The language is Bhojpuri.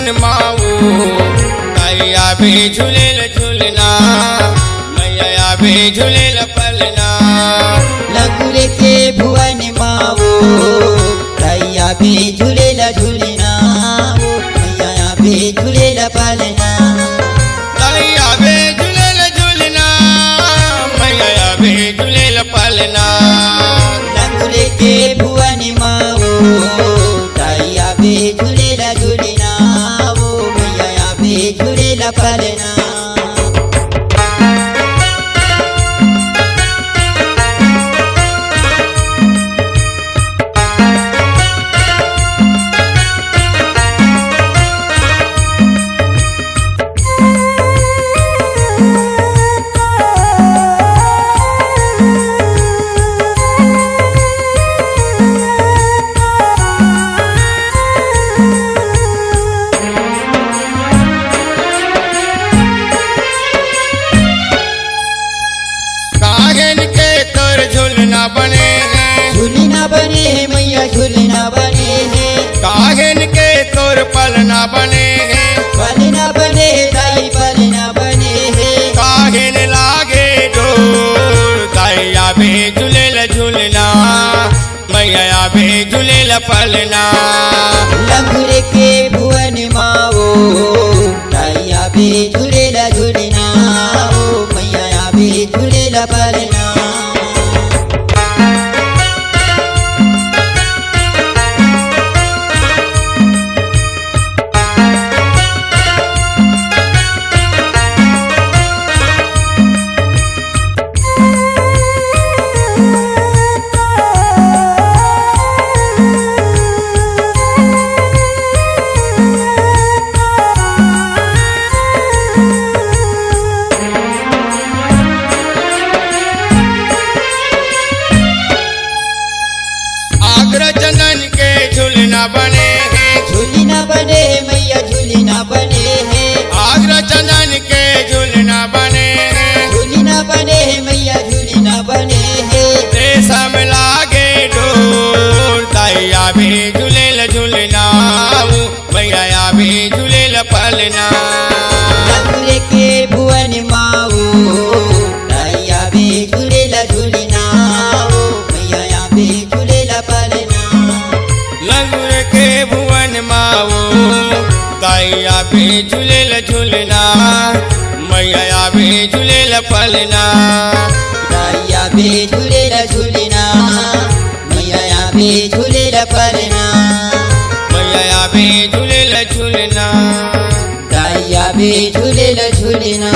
भुवन माओ ताइया भी झूलेल झूलना मैया भी झूलेल पलना। लंगूर के भुवन माओ ताइया भी झूलेल झूलना मैया भी झूलेल पलना। ताइया भी झूलेल झूलना मैया भी झूलेल पलना। लंगूर के भुवन माओ ताइया भी झूलेल झूलना मैया भी झूलेल पलना। झूलना बने हैं झूलना बने हैं मैया झूलना बने हैं। काहिन के तोर पलना बने हैं पलना बने दाई पलना बने हैं। काहिन लागे डोर ताइया भी झूलेल झूलना मैया भी झूलेल पलना। लंगूर के भुवन माओ ताइया भी झूलेल झूलना मैया भी झूलेल पलना। चंदन के झूलना बने हैं झूलना बने मैया झूलना बने हैं। आगरा चंदन के झूलना बने हैं झूलना बने मैया झूलना बने हैं। रेशम लागे डोर ताइया भी झूलेल झूलना मैया भी झूलेल पलना। लंगूर के भुवन माओ ताइया भी झूलेल झूलना मैया भी झूलेल पलना। लंगूर के भुवन माओ ताइया भी झूलेल झूलना मैया भी झूलेल पलना। ताइया भी झूलेल झूलना मैया भी झूलेल पलना। मैया भी झूलेल झूलना ताइया भी झूलेल झूलना।